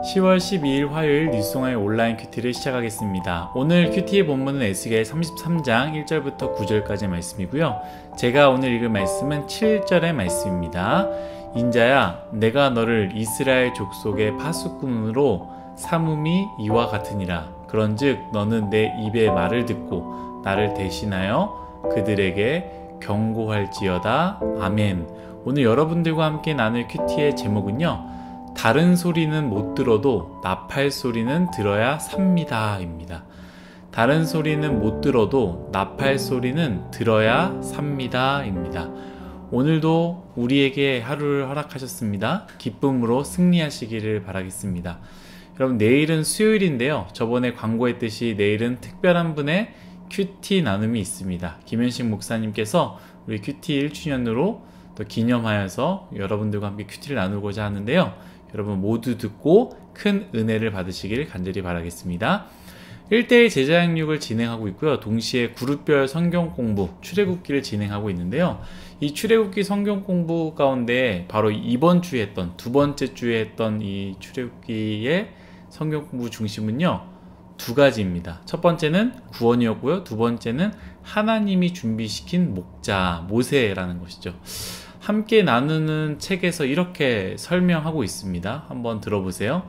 10월 12일 화요일 뉴스송아의 온라인 큐티를 시작하겠습니다. 오늘 큐티의 본문은 에스겔 33장 1절부터 9절까지의 말씀이고요. 제가 오늘 읽을 말씀은 7절의 말씀입니다. 인자야, 내가 너를 이스라엘 족속의 파수꾼으로 삼음이 이와 같으니라. 그런즉 너는 내 입의 말을 듣고 나를 대신하여 그들에게 경고할지어다. 아멘. 오늘 여러분들과 함께 나눌 큐티의 제목은요, 다른 소리는 못 들어도 나팔 소리는 들어야 삽니다 입니다. 다른 소리는 못 들어도 나팔 소리는 들어야 삽니다 입니다. 오늘도 우리에게 하루를 허락하셨습니다. 기쁨으로 승리하시기를 바라겠습니다. 여러분, 내일은 수요일인데요, 저번에 광고했듯이 내일은 특별한 분의 큐티 나눔이 있습니다. 김현식 목사님께서 우리 큐티 1주년으로 또 기념하여서 여러분들과 함께 큐티를 나누고자 하는데요, 여러분 모두 듣고 큰 은혜를 받으시길 간절히 바라겠습니다. 1대1 제자양육을 진행하고 있고요. 동시에 그룹별 성경 공부, 출애굽기를 진행하고 있는데요. 이 출애굽기 성경 공부 가운데 바로 이번 주에 했던, 두 번째 주에 했던 이 출애굽기의 성경 공부 중심은요, 두 가지입니다. 첫 번째는 구원이었고요. 두 번째는 하나님이 준비시킨 목자, 모세라는 것이죠. 함께 나누는 책에서 이렇게 설명하고 있습니다. 한번 들어보세요.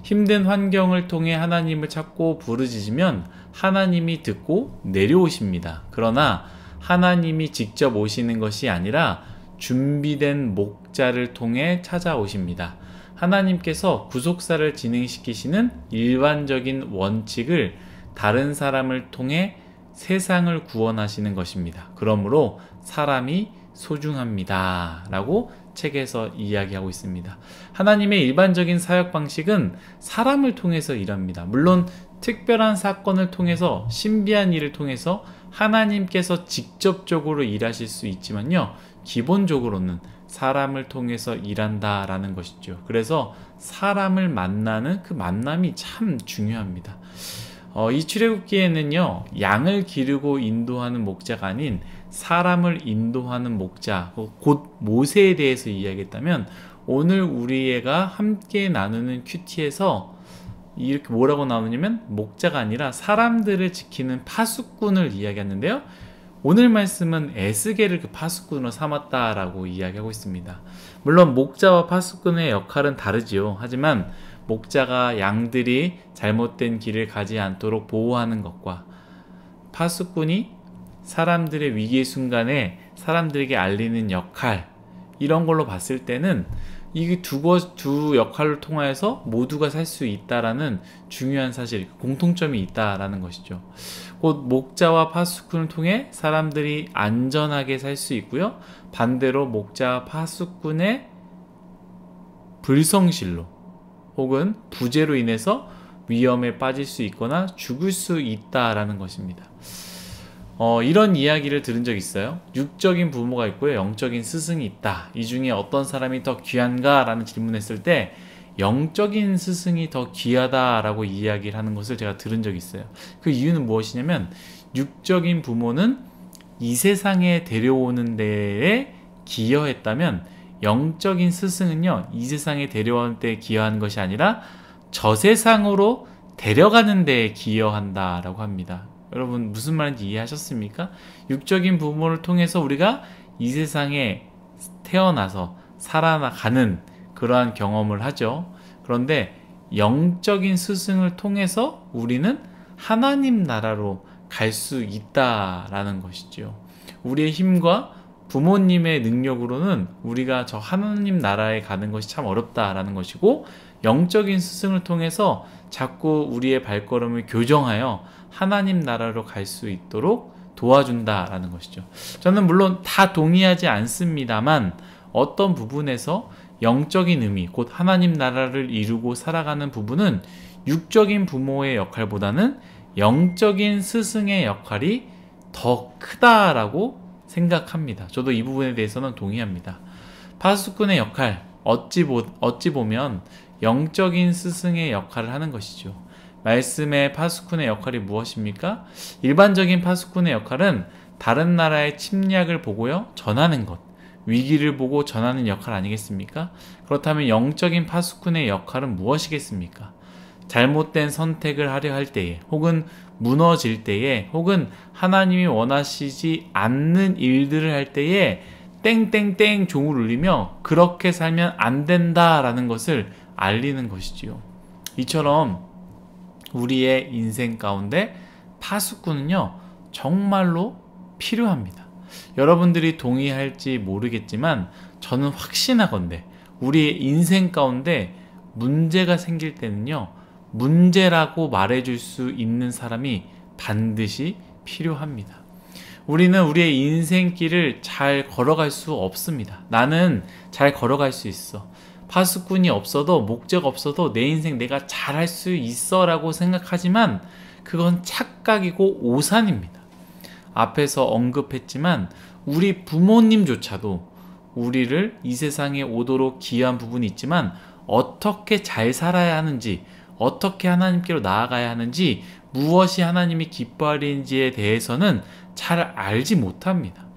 힘든 환경을 통해 하나님을 찾고 부르짖으면 하나님이 듣고 내려오십니다. 그러나 하나님이 직접 오시는 것이 아니라 준비된 목자를 통해 찾아오십니다. 하나님께서 구속사를 진행시키시는 일반적인 원칙을 다른 사람을 통해 세상을 구원하시는 것입니다. 그러므로 사람이 소중합니다 라고 책에서 이야기하고 있습니다. 하나님의 일반적인 사역 방식은 사람을 통해서 일합니다. 물론 특별한 사건을 통해서, 신비한 일을 통해서 하나님께서 직접적으로 일하실 수 있지만요, 기본적으로는 사람을 통해서 일한다라는 것이죠. 그래서 사람을 만나는 그 만남이 참 중요합니다. 이 출애굽기에는요, 양을 기르고 인도하는 목자가 아닌 사람을 인도하는 목자, 곧 모세에 대해서 이야기했다면, 오늘 우리가 함께 나누는 큐티에서 이렇게 뭐라고 나오냐면, 목자가 아니라 사람들을 지키는 파수꾼을 이야기하는데요, 오늘 말씀은 에스겔을 그 파수꾼으로 삼았다라고 이야기하고 있습니다. 물론 목자와 파수꾼의 역할은 다르지요. 하지만 목자가 양들이 잘못된 길을 가지 않도록 보호하는 것과, 파수꾼이 사람들의 위기의 순간에 사람들에게 알리는 역할, 이런 걸로 봤을 때는 이 두 역할을 통하여서 모두가 살 수 있다라는 중요한 사실, 공통점이 있다라는 것이죠. 곧 목자와 파수꾼을 통해 사람들이 안전하게 살 수 있고요, 반대로 목자와 파수꾼의 불성실로 혹은 부재로 인해서 위험에 빠질 수 있거나 죽을 수 있다라는 것입니다. 이런 이야기를 들은 적 있어요. 육적인 부모가 있고요, 영적인 스승이 있다. 이 중에 어떤 사람이 더 귀한가? 라는 질문했을 때 영적인 스승이 더 귀하다라고 이야기를 하는 것을 제가 들은 적이 있어요. 그 이유는 무엇이냐면, 육적인 부모는 이 세상에 데려오는 데에 기여했다면, 영적인 스승은요, 이 세상에 데려오는 데에 기여하는 것이 아니라 저 세상으로 데려가는 데에 기여한다라고 합니다. 여러분, 무슨 말인지 이해하셨습니까? 육적인 부모를 통해서 우리가 이 세상에 태어나서 살아가는 그러한 경험을 하죠. 그런데 영적인 스승을 통해서 우리는 하나님 나라로 갈 수 있다라는 것이죠. 우리의 힘과 부모님의 능력으로는 우리가 저 하나님 나라에 가는 것이 참 어렵다라는 것이고, 영적인 스승을 통해서 자꾸 우리의 발걸음을 교정하여 하나님 나라로 갈 수 있도록 도와준다라는 것이죠. 저는 물론 다 동의하지 않습니다만, 어떤 부분에서 영적인 의미, 곧 하나님 나라를 이루고 살아가는 부분은 육적인 부모의 역할보다는 영적인 스승의 역할이 더 크다라고 생각합니다. 저도 이 부분에 대해서는 동의합니다. 파수꾼의 역할, 어찌 보면 영적인 스승의 역할을 하는 것이죠. 말씀의 파수꾼의 역할이 무엇입니까? 일반적인 파수꾼의 역할은 다른 나라의 침략을 보고요, 전하는 것, 위기를 보고 전하는 역할 아니겠습니까? 그렇다면 영적인 파수꾼의 역할은 무엇이겠습니까? 잘못된 선택을 하려 할 때에, 혹은 무너질 때에, 혹은 하나님이 원하시지 않는 일들을 할 때에 땡땡땡 종을 울리며 그렇게 살면 안 된다라는 것을 알리는 것이지요. 이처럼 우리의 인생 가운데 파수꾼은요, 정말로 필요합니다. 여러분들이 동의할지 모르겠지만 저는 확신하건대 우리의 인생 가운데 문제가 생길 때는요, 문제라고 말해줄 수 있는 사람이 반드시 필요합니다. 우리는 우리의 인생길을 잘 걸어갈 수 없습니다. 나는 잘 걸어갈 수 있어. 파수꾼이 없어도, 목적 없어도 내 인생 내가 잘할 수 있어 라고 생각하지만 그건 착각이고 오산입니다. 앞에서 언급했지만 우리 부모님조차도 우리를 이 세상에 오도록 기여한 부분이 있지만 어떻게 잘 살아야 하는지, 어떻게 하나님께로 나아가야 하는지, 무엇이 하나님이 기뻐하리는지에 대해서는 잘 알지 못합니다.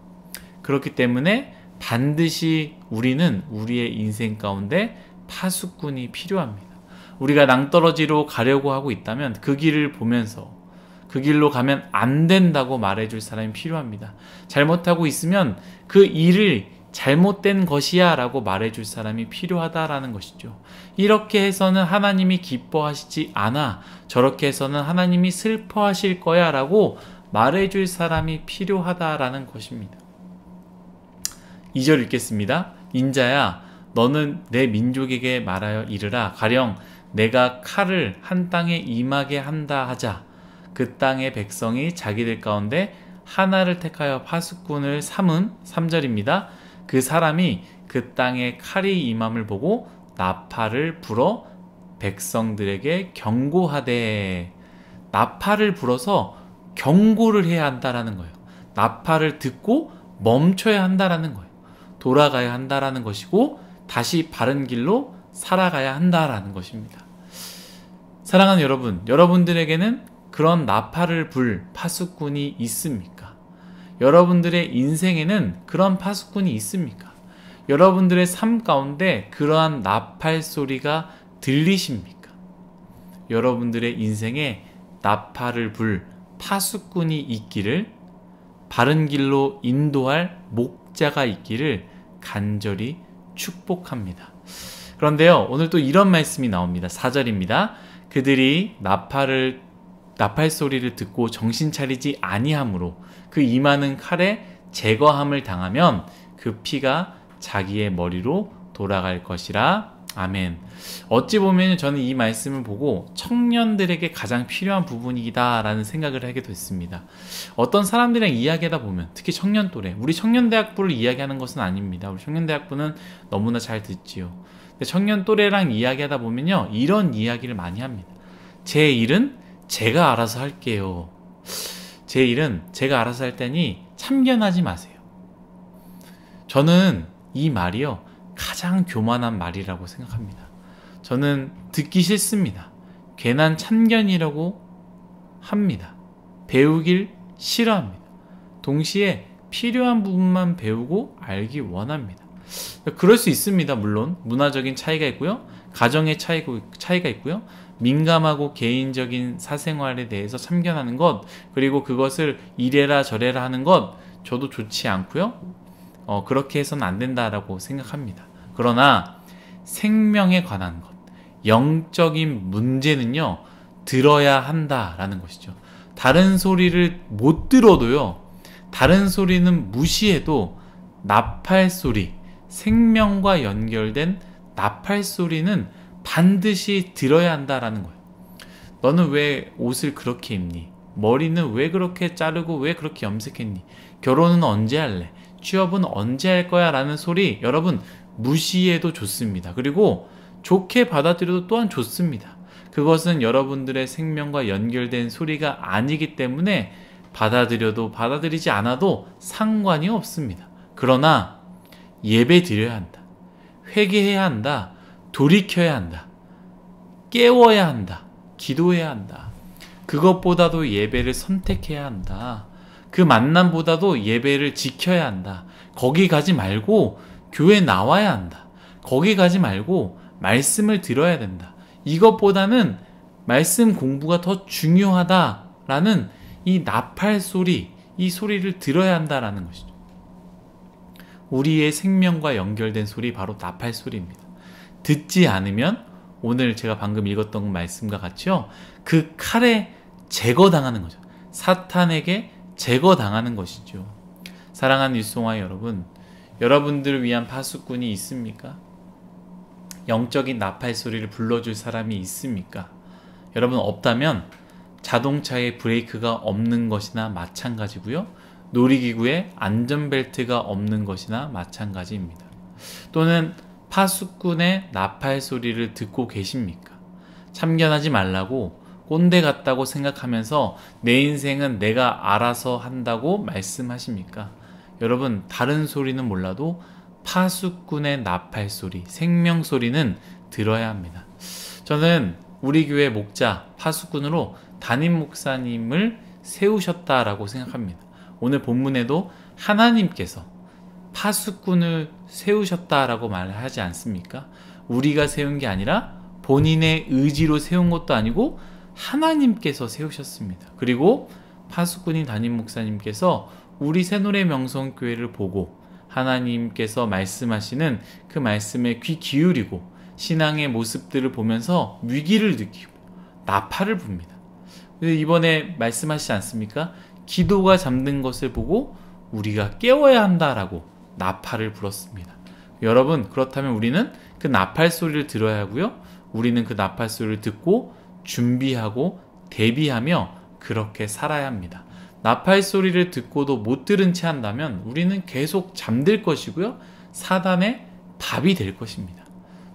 그렇기 때문에 반드시 우리는 우리의 인생 가운데 파수꾼이 필요합니다. 우리가 낭떠러지로 가려고 하고 있다면 그 길을 보면서 그 길로 가면 안 된다고 말해줄 사람이 필요합니다. 잘못하고 있으면 그 일을 잘못된 것이야 라고 말해줄 사람이 필요하다라는 것이죠. 이렇게 해서는 하나님이 기뻐하시지 않아, 저렇게 해서는 하나님이 슬퍼하실 거야 라고 말해줄 사람이 필요하다라는 것입니다. 2절 읽겠습니다. 인자야, 너는 내 민족에게 말하여 이르라. 가령 내가 칼을 한 땅에 임하게 한다 하자. 그 땅의 백성이 자기들 가운데 하나를 택하여 파수꾼을 삼은 3절입니다. 그 사람이 그 땅에 칼이 임함을 보고 나팔을 불어 백성들에게 경고하되, 나팔을 불어서 경고를 해야 한다라는 거예요. 나팔을 듣고 멈춰야 한다라는 거예요. 돌아가야 한다라는 것이고 다시 바른 길로 살아가야 한다라는 것입니다. 사랑하는 여러분, 여러분들에게는 그런 나팔을 불 파수꾼이 있습니까? 여러분들의 인생에는 그런 파수꾼이 있습니까? 여러분들의 삶 가운데 그러한 나팔 소리가 들리십니까? 여러분들의 인생에 나팔을 불 파수꾼이 있기를, 바른 길로 인도할 목자가 있기를 간절히 축복합니다. 그런데요, 오늘 또 이런 말씀이 나옵니다. 4절입니다. 그들이 나팔 소리를 듣고 정신 차리지 아니함으로 그 임하는 칼에 제거함을 당하면 그 피가 자기의 머리로 돌아갈 것이라. 아멘. 어찌 보면 저는 이 말씀을 보고 청년들에게 가장 필요한 부분이다 라는 생각을 하게 됐습니다. 어떤 사람들이랑 이야기하다 보면, 특히 청년 또래, 우리 청년대학부를 이야기하는 것은 아닙니다. 우리 청년대학부는 너무나 잘 듣지요. 근데 청년 또래랑 이야기하다 보면요, 이런 이야기를 많이 합니다. 제 일은 제가 알아서 할게요. 제 일은 제가 알아서 할 테니 참견하지 마세요. 저는 이 말이요, 가장 교만한 말이라고 생각합니다. 저는 듣기 싫습니다. 괜한 참견이라고 합니다. 배우길 싫어합니다. 동시에 필요한 부분만 배우고 알기 원합니다. 그럴 수 있습니다. 물론 문화적인 차이가 있고요, 가정의 차이가 있고요, 민감하고 개인적인 사생활에 대해서 참견하는 것, 그리고 그것을 이래라 저래라 하는 것, 저도 좋지 않고요, 그렇게 해서는 안 된다라고 생각합니다. 그러나 생명에 관한 것, 영적인 문제는요, 들어야 한다라는 것이죠. 다른 소리를 못 들어도요, 다른 소리는 무시해도 나팔 소리, 생명과 연결된 나팔 소리는 반드시 들어야 한다라는 거예요. 너는 왜 옷을 그렇게 입니? 머리는 왜 그렇게 자르고 왜 그렇게 염색했니? 결혼은 언제 할래? 취업은 언제 할 거야? 라는 소리, 여러분 무시해도 좋습니다. 그리고 좋게 받아들여도 또한 좋습니다. 그것은 여러분들의 생명과 연결된 소리가 아니기 때문에 받아들여도 받아들이지 않아도 상관이 없습니다. 그러나 예배 드려야 한다. 회개해야 한다. 돌이켜야 한다. 깨워야 한다. 기도해야 한다. 그것보다도 예배를 선택해야 한다. 그 만남보다도 예배를 지켜야 한다. 거기 가지 말고 교회 나와야 한다. 거기 가지 말고 말씀을 들어야 된다. 이것보다는 말씀 공부가 더 중요하다라는 이 나팔 소리, 이 소리를 들어야 한다라는 것이죠. 우리의 생명과 연결된 소리, 바로 나팔 소리입니다. 듣지 않으면 오늘 제가 방금 읽었던 말씀과 같이요, 그 칼에 제거당하는 거죠. 사탄에게 제거당하는 것이죠. 사랑하는 일송아 여러분, 여러분들을 위한 파수꾼이 있습니까? 영적인 나팔 소리를 불러줄 사람이 있습니까? 여러분, 없다면 자동차에 브레이크가 없는 것이나 마찬가지고요, 놀이기구에 안전벨트가 없는 것이나 마찬가지입니다. 또는 파수꾼의 나팔 소리를 듣고 계십니까? 참견하지 말라고 꼰대 같다고 생각하면서 내 인생은 내가 알아서 한다고 말씀하십니까? 여러분, 다른 소리는 몰라도 파수꾼의 나팔 소리, 생명 소리는 들어야 합니다. 저는 우리 교회 목자, 파수꾼으로 담임 목사님을 세우셨다라고 생각합니다. 오늘 본문에도 하나님께서 파수꾼을 세우셨다라고 말하지 않습니까? 우리가 세운 게 아니라 본인의 의지로 세운 것도 아니고 하나님께서 세우셨습니다. 그리고 파수꾼인 담임 목사님께서 우리 새노래 명성교회를 보고 하나님께서 말씀하시는 그 말씀에 귀 기울이고 신앙의 모습들을 보면서 위기를 느끼고 나팔을 붑니다. 이번에 말씀하시지 않습니까? 기도가 잠든 것을 보고 우리가 깨워야 한다라고 나팔을 불었습니다. 여러분, 그렇다면 우리는 그 나팔 소리를 들어야 하고요, 우리는 그 나팔 소리를 듣고 준비하고 대비하며 그렇게 살아야 합니다. 나팔 소리를 듣고도 못 들은 채 한다면 우리는 계속 잠들 것이고요, 사단의 밥이 될 것입니다.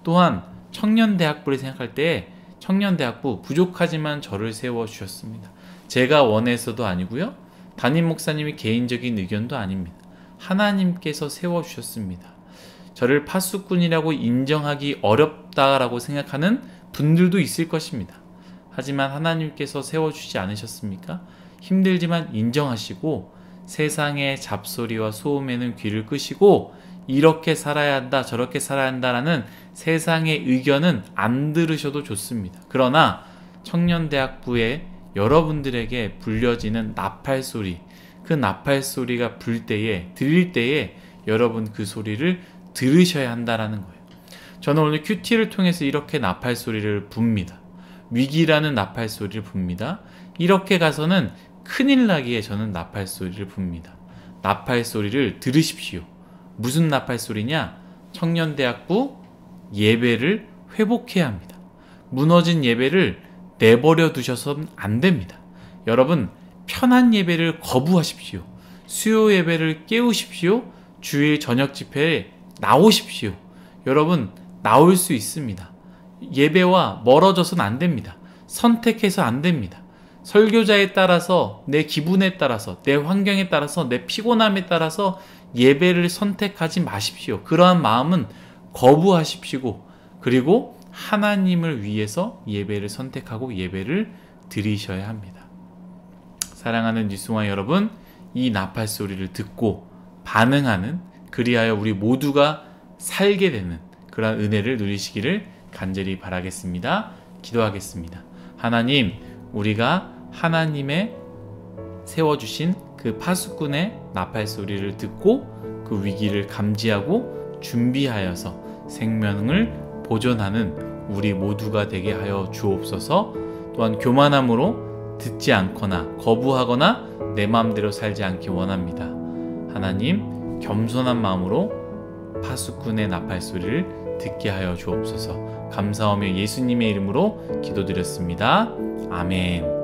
또한 청년대학부를 생각할 때 청년대학부 부족하지만 저를 세워주셨습니다. 제가 원해서도 아니고요, 담임 목사님의 개인적인 의견도 아닙니다. 하나님께서 세워주셨습니다. 저를 파수꾼이라고 인정하기 어렵다라고 생각하는 분들도 있을 것입니다. 하지만 하나님께서 세워주지 않으셨습니까? 힘들지만 인정하시고 세상의 잡소리와 소음에는 귀를 끄시고 이렇게 살아야 한다, 저렇게 살아야 한다라는 세상의 의견은 안 들으셔도 좋습니다. 그러나 청년대학부에 여러분들에게 불려지는 나팔 소리, 그 나팔 소리가 들릴 때에 여러분 그 소리를 들으셔야 한다라는 거예요. 저는 오늘 큐티를 통해서 이렇게 나팔 소리를 붑니다. 위기라는 나팔 소리를 붑니다. 이렇게 가서는 큰일 나기에 저는 나팔 소리를 붑니다. 나팔 소리를 들으십시오. 무슨 나팔 소리냐? 청년대학부 예배를 회복해야 합니다. 무너진 예배를 내버려 두셔서는 안 됩니다. 여러분, 편한 예배를 거부하십시오. 수요 예배를 깨우십시오. 주일 저녁 집회에 나오십시오. 여러분, 나올 수 있습니다. 예배와 멀어져서는 안 됩니다. 선택해서 안 됩니다. 설교자에 따라서, 내 기분에 따라서, 내 환경에 따라서, 내 피곤함에 따라서 예배를 선택하지 마십시오. 그러한 마음은 거부하십시오. 그리고 하나님을 위해서 예배를 선택하고 예배를 드리셔야 합니다. 사랑하는 뉴스와 여러분, 이 나팔 소리를 듣고 반응하는, 그리하여 우리 모두가 살게 되는 그런 은혜를 누리시기를 간절히 바라겠습니다. 기도하겠습니다. 하나님, 우리가 하나님의 세워주신 그 파수꾼의 나팔 소리를 듣고 그 위기를 감지하고 준비하여서 생명을 보존하는 우리 모두가 되게 하여 주옵소서. 또한 교만함으로 듣지 않거나 거부하거나 내 마음대로 살지 않기 원합니다. 하나님, 겸손한 마음으로 파수꾼의 나팔 소리를 듣게 하여 주옵소서. 감사하며 예수님의 이름으로 기도드렸습니다. 아멘.